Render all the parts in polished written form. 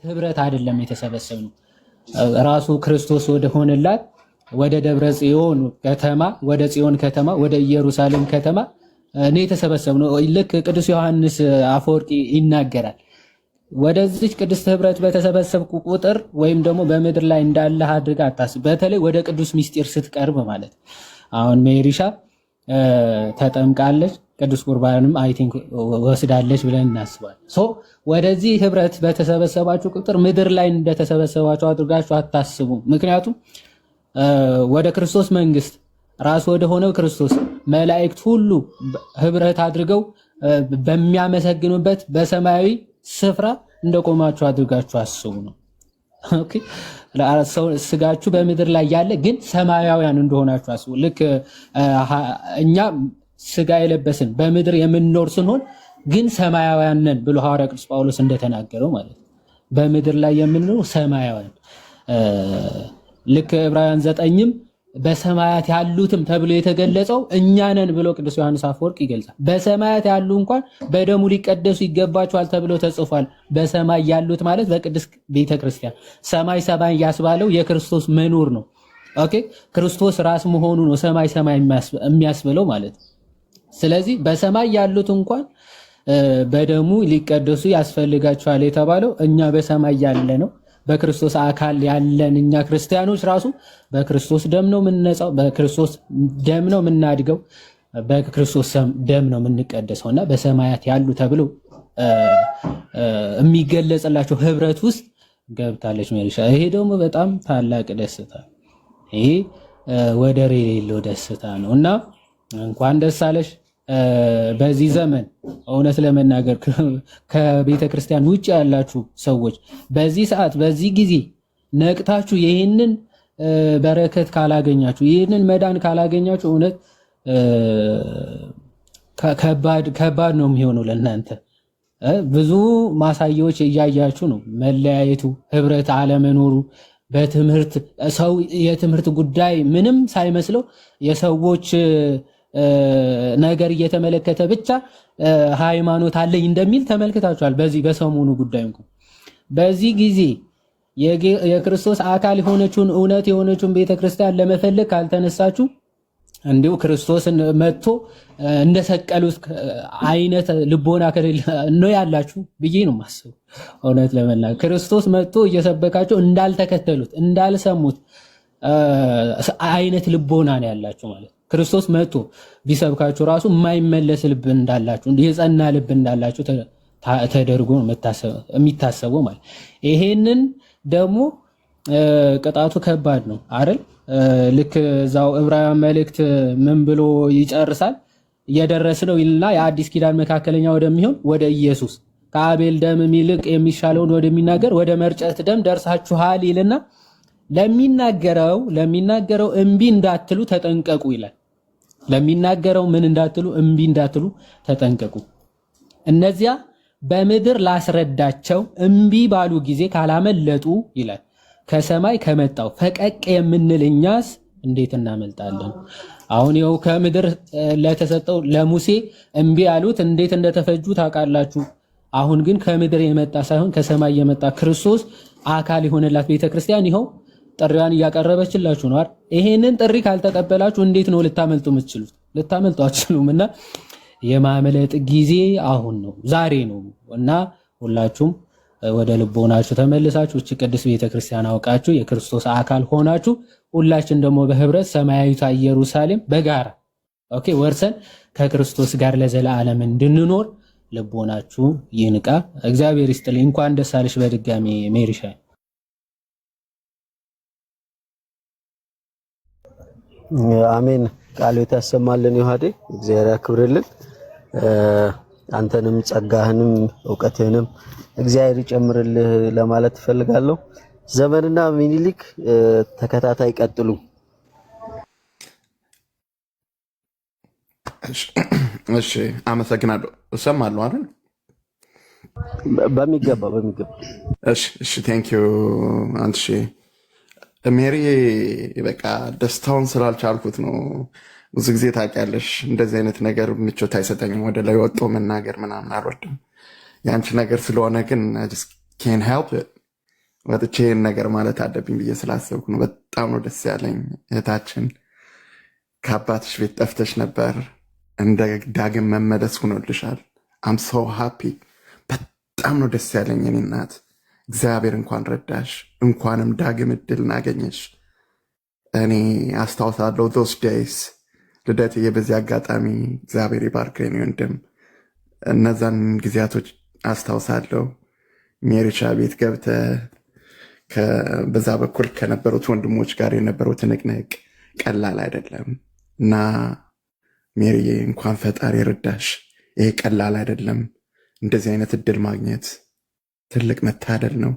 ህብረት አይደለም የተሰበሰብነው ራሱ ክርስቶስ ወደ ሆነላት ወደ ደብረ ጽዮን ከተማ ወደ ጽዮን ከተማ ወደ ኢየሩሳሌም ከተማ ነው የተሰበሰብነው። ልክ ቅዱስ ዮሐንስ አፈወርቅ ይናገራል። ወደዚህ ቅድስት ህብረት በተሰበሰብኩ ቁጥር ወይም ደግሞ በምድር ላይ እንዳለ አድርጋ አታስብ። በተለይ ወደ ቅዱስ ምስጢር ስትቀርብ ማለት አሁን ሜሪሻ ተጠምቃለች፣ ቅዱስ ቁርባንም አይ ቲንክ ወስዳለች ብለን እናስባለን። ሶ ወደዚህ ህብረት በተሰበሰባችሁ ቁጥር ምድር ላይ እንደተሰበሰባችሁ አድርጋችሁ አታስቡ። ምክንያቱም ወደ ክርስቶስ መንግስት ራስ ወደ ሆነው ክርስቶስ መላእክት ሁሉ ህብረት አድርገው በሚያመሰግኑበት በሰማያዊ ስፍራ እንደቆማችሁ አድርጋችሁ አስቡ ነው። ኦኬ ስጋችሁ በምድር ላይ ያለ ግን ሰማያውያን እንደሆናችሁ አስቡ። ልክ እኛ ስጋ የለበስን በምድር የምንኖር ስንሆን ግን ሰማያውያን ነን ብሎ ሐዋርያ ቅዱስ ጳውሎስ እንደተናገረው ማለት ነው። በምድር ላይ የምንኖር ሰማያውያን ልክ ዕብራውያን 9ም በሰማያት ያሉትም ተብሎ የተገለጸው እኛ ነን ብሎ ቅዱስ ዮሐንስ አፈወርቅ ይገልጻል። በሰማያት ያሉ እንኳን በደሙ ሊቀደሱ ይገባቸዋል ተብሎ ተጽፏል። በሰማይ ያሉት ማለት በቅድስት ቤተክርስቲያን ሰማይ ሰማይ ያስባለው የክርስቶስ መኖር ነው። ኦኬ ክርስቶስ ራስ መሆኑ ነው ሰማይ ሰማይ የሚያስብለው ማለት ነው። ስለዚህ በሰማይ ያሉት እንኳን በደሙ ሊቀደሱ ያስፈልጋቸዋል የተባለው እኛ በሰማይ ያለ ነው በክርስቶስ አካል ያለን እኛ ክርስቲያኖች ራሱ በክርስቶስ ደም ነው የምንነጻው፣ በክርስቶስ ደም ነው የምናድገው፣ በክርስቶስ ደም ነው የምንቀደሰውና በሰማያት ያሉ ተብሎ የሚገለጽላቸው ህብረት ውስጥ ገብታለች ሜሪሻ። ይሄ ደግሞ በጣም ታላቅ ደስታ፣ ይሄ ወደር የሌለው ደስታ ነው እና እንኳን ደስ አለሽ። በዚህ ዘመን እውነት ለመናገር ከቤተ ክርስቲያን ውጭ ያላችሁ ሰዎች በዚህ ሰዓት በዚህ ጊዜ ነቅታችሁ ይህንን በረከት ካላገኛችሁ ይህንን መዳን ካላገኛችሁ እውነት ከባድ ነው የሚሆነው ለእናንተ። ብዙ ማሳያዎች እያያችሁ ነው። መለያየቱ፣ ህብረት አለመኖሩ፣ በትምህርት ሰው የትምህርት ጉዳይ ምንም ሳይመስለው የሰዎች ነገር እየተመለከተ ብቻ ሃይማኖት አለኝ እንደሚል ተመልክታችኋል። በዚህ በሰሞኑ ጉዳይ እንኳን በዚህ ጊዜ የክርስቶስ አካል የሆነችውን እውነት የሆነችውን ቤተክርስቲያን ለመፈለግ ካልተነሳችሁ እንዲሁ ክርስቶስን መጥቶ እንደሰቀሉት አይነት ልቦና ነው ያላችሁ ብዬ ነው የማስበው። እውነት ለመናገር ክርስቶስ መጥቶ እየሰበካቸው እንዳልተከተሉት እንዳልሰሙት አይነት ልቦና ነው ያላችሁ ማለት። ክርስቶስ መጥቶ ቢሰብካችሁ ራሱ የማይመለስ ልብ እንዳላችሁ የጸና ልብ እንዳላችሁ ተደርጎ የሚታሰበው ማለት። ይሄንን ደግሞ ቅጣቱ ከባድ ነው አይደል? ልክ እዛው ዕብራውያን መልእክት ምን ብሎ ይጨርሳል? እየደረስነው ይልና የአዲስ ኪዳን መካከለኛ ወደሚሆን ወደ ኢየሱስ ከአቤል ደም ይልቅ የሚሻለውን ወደሚናገር ወደ መርጨት ደም ደርሳችኋል ይልና ለሚናገረው እምቢ እንዳትሉ ተጠንቀቁ ይላል። ለሚናገረው ምን እንዳትሉ እምቢ እንዳትሉ ተጠንቀቁ። እነዚያ በምድር ላስረዳቸው እምቢ ባሉ ጊዜ ካላመለጡ ይላል ከሰማይ ከመጣው ፈቀቅ የምንል እኛስ እንዴት እናመልጣለን? አሁን ይኸው ከምድር ለተሰጠው ለሙሴ እምቢ ያሉት እንዴት እንደተፈጁ ታውቃላችሁ። አሁን ግን ከምድር የመጣ ሳይሆን ከሰማይ የመጣ ክርስቶስ አካል የሆነላት ቤተክርስቲያን ይኸው ጥሪዋን እያቀረበችላችሁ ነው አይደል? ይሄንን ጥሪ ካልተቀበላችሁ እንዴት ነው ልታመልጡ የምትችሉት? ልታመልጡ አትችሉም። እና የማምለጥ ጊዜ አሁን ነው፣ ዛሬ ነው። እና ሁላችሁም ወደ ልቦናችሁ ተመልሳችሁ እቺ ቅድስት ቤተክርስቲያን አውቃችሁ የክርስቶስ አካል ሆናችሁ ሁላችን ደግሞ በህብረት ሰማያዊቷ ኢየሩሳሌም በጋራ ኦኬ ወርሰን ከክርስቶስ ጋር ለዘላለም እንድንኖር ልቦናችሁ ይንቃ። እግዚአብሔር ይስጥልኝ። እንኳን ደስ አለሽ በድጋሚ ሜሪሻ። አሜን። ቃልዎት ያሰማልን ይሁዴ፣ እግዚአብሔር ያክብርልን። አንተንም ጸጋህንም ዕውቀትህንም እግዚአብሔር ይጨምርልህ ለማለት እፈልጋለሁ። ዘመንና ሚኒሊክ ተከታታይ ቀጥሉ። እሺ፣ አመሰግናለሁ። እሰማለሁ አይደል? በሚገባ እሺ ቴንክ ዩ አንቺ ሜሪ። በቃ ደስታውን ስላልቻልኩት ነው። ብዙ ጊዜ ታውቂያለሽ፣ እንደዚህ አይነት ነገር ምቾት አይሰጠኝም። ወደ ላይ ወጥቶ መናገር ምናምን አልወድም። የአንቺ ነገር ስለሆነ ግን ኬን ሄልፕ ወጥቼ ይህን ነገር ማለት አለብኝ ብዬ ስላሰብኩ ነው። በጣም ነው ደስ ያለኝ እህታችን። ከአባትሽ ቤት ጠፍተሽ ነበር፣ እንደ ዳግም መመለስ ሆኖልሻል። አም ሶ ሃፒ። በጣም ነው ደስ ያለኝ የኔ እናት። እግዚአብሔር እንኳን ረዳሽ፣ እንኳንም ዳግም እድል እናገኘሽ። እኔ አስታውሳለሁ ዶስ ዴይስ ልደትዬ። በዚህ አጋጣሚ እግዚአብሔር ይባርከኝ ወንድም። እነዛን ጊዜያቶች አስታውሳለሁ። ሜሪቻ ቤት ገብተ በዛ በኩል ከነበሩት ወንድሞች ጋር የነበረው ትንቅንቅ ቀላል አይደለም እና ሜሪዬ እንኳን ፈጣሪ ረዳሽ። ይሄ ቀላል አይደለም። እንደዚህ አይነት እድል ማግኘት ትልቅ መታደል ነው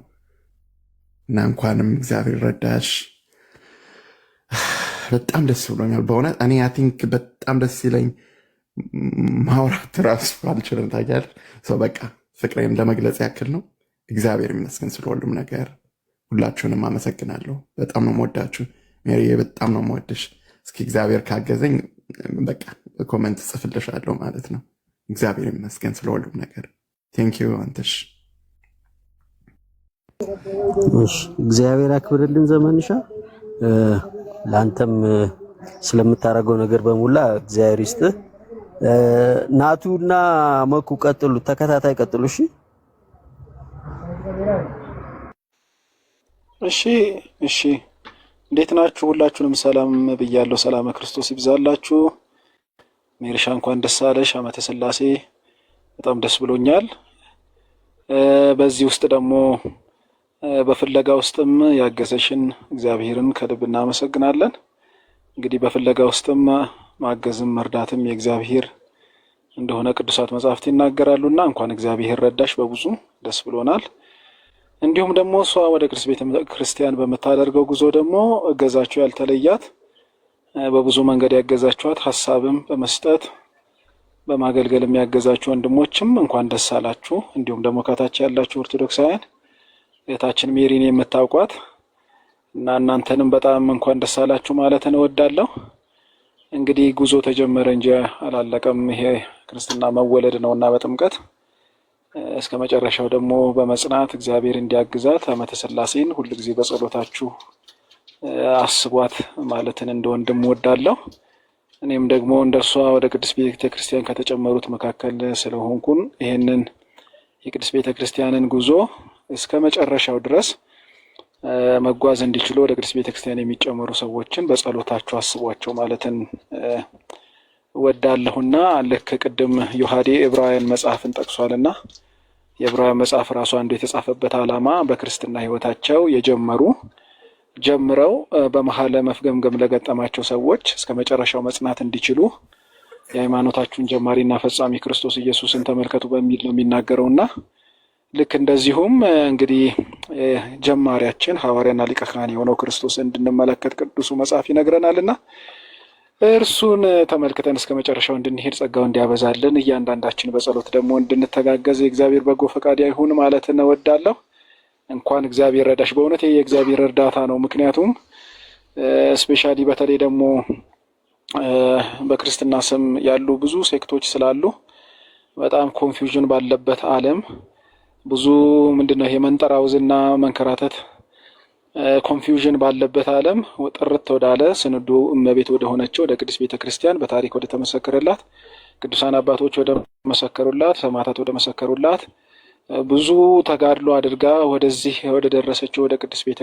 እና እንኳንም እግዚአብሔር ረዳሽ። በጣም ደስ ብሎኛል በእውነት። እኔ አይ ቲንክ በጣም ደስ ይለኝ ማውራት ራሱ አልችልም። ታውቂያለሽ ሰው በቃ ፍቅሬን ለመግለጽ ያክል ነው። እግዚአብሔር ይመስገን ስለ ሁሉም ነገር። ሁላችሁንም አመሰግናለሁ። በጣም ነው የምወዳችሁ። ሜሪዬ በጣም ነው የምወድሽ። እስኪ እግዚአብሔር ካገዘኝ በቃ ኮመንት ጽፍልሻለሁ ማለት ነው። እግዚአብሔር ይመስገን ስለ ሁሉም ነገር። ቴንክ ዩ አንተሽ። እግዚአብሔር አክብርልን ዘመንሻ። ለአንተም ስለምታደርገው ነገር በሙላ እግዚአብሔር ይስጥህ። ናቱና መኩ ቀጥሉ፣ ተከታታይ ቀጥሉ። እሺ እንዴት ናችሁ? ሁላችሁንም ሰላም ብያለሁ። ሰላም ክርስቶስ ይብዛላችሁ። ሜሪሻ እንኳን ደስ አለሽ። ዓመተ ሥላሴ በጣም ደስ ብሎኛል። በዚህ ውስጥ ደግሞ በፍለጋ ውስጥም ያገዘሽን እግዚአብሔርን ከልብ እናመሰግናለን። እንግዲህ በፍለጋ ውስጥም ማገዝም መርዳትም የእግዚአብሔር እንደሆነ ቅዱሳት መጻሕፍት ይናገራሉና እንኳን እግዚአብሔር ረዳሽ። በብዙ ደስ ብሎናል። እንዲሁም ደግሞ እሷ ወደ ቤተ ክርስቲያን በምታደርገው ጉዞ ደግሞ እገዛችሁ ያልተለያት በብዙ መንገድ ያገዛችኋት ሐሳብም በመስጠት በማገልገል የሚያገዛችሁ ወንድሞችም እንኳን ደስ አላችሁ። እንዲሁም ደግሞ ከታች ያላችሁ ኦርቶዶክሳውያን እህታችን ሜሪን የምታውቋት እና እናንተንም በጣም እንኳን ደስ አላችሁ ማለት እወዳለሁ። እንግዲህ ጉዞ ተጀመረ እንጂ አላለቀም። ይሄ ክርስትና መወለድ ነውና በጥምቀት እስከ መጨረሻው ደግሞ በመጽናት እግዚአብሔር እንዲያግዛት ዓመተ ሥላሴን ሁልጊዜ በጸሎታችሁ አስቧት ማለትን እንደ ወንድም እወዳለሁ። እኔም ደግሞ እንደርሷ ወደ ቅድስት ቤተ ክርስቲያን ከተጨመሩት መካከል ስለሆንኩን ይሄንን የቅድስት ቤተ ክርስቲያንን ጉዞ እስከ መጨረሻው ድረስ መጓዝ እንዲችሉ ወደ ቅድስት ቤተ ክርስቲያን የሚጨመሩ ሰዎችን በጸሎታችሁ አስቧቸው ማለትን ወዳለሁና ልክ ቅድም ዮሐዴ ዕብራውያን መጽሐፍን ጠቅሷልና የዕብራውያን መጽሐፍ ራሱ አንዱ የተጻፈበት ዓላማ በክርስትና ሕይወታቸው ጀምረው በመሐለ መፍገምገም ለገጠማቸው ሰዎች እስከ መጨረሻው መጽናት እንዲችሉ የሃይማኖታችሁን ጀማሪና ፈጻሚ ክርስቶስ ኢየሱስን ተመልከቱ በሚል ነው የሚናገረውና ልክ እንደዚሁም እንግዲህ ጀማሪያችን ሐዋርያና ሊቀ ካህን የሆነው ክርስቶስ እንድንመለከት ቅዱሱ መጽሐፍ ይነግረናልና እርሱን ተመልክተን እስከ መጨረሻው እንድንሄድ ጸጋው እንዲያበዛልን እያንዳንዳችን በጸሎት ደግሞ እንድንተጋገዝ የእግዚአብሔር በጎ ፈቃድ ይሁን ማለት እወዳለሁ። እንኳን እግዚአብሔር ረዳሽ። በእውነት የእግዚአብሔር እርዳታ ነው። ምክንያቱም ስፔሻሊ በተለይ ደግሞ በክርስትና ስም ያሉ ብዙ ሴክቶች ስላሉ በጣም ኮንፊውዥን ባለበት ዓለም ብዙ ምንድነው ይሄ መንጠራውዝና መንከራተት ኮንፊውዥን ባለበት ዓለም ጥርት ወዳለ ስንዱ እመቤት ወደ ሆነችው ወደ ቅድስት ቤተ ክርስቲያን በታሪክ ወደ ተመሰከረላት ቅዱሳን አባቶች ወደ መሰከሩላት ሰማዕታት ወደ መሰከሩላት ብዙ ተጋድሎ አድርጋ ወደዚህ ወደ ደረሰችው ወደ ቅድስት ቤተ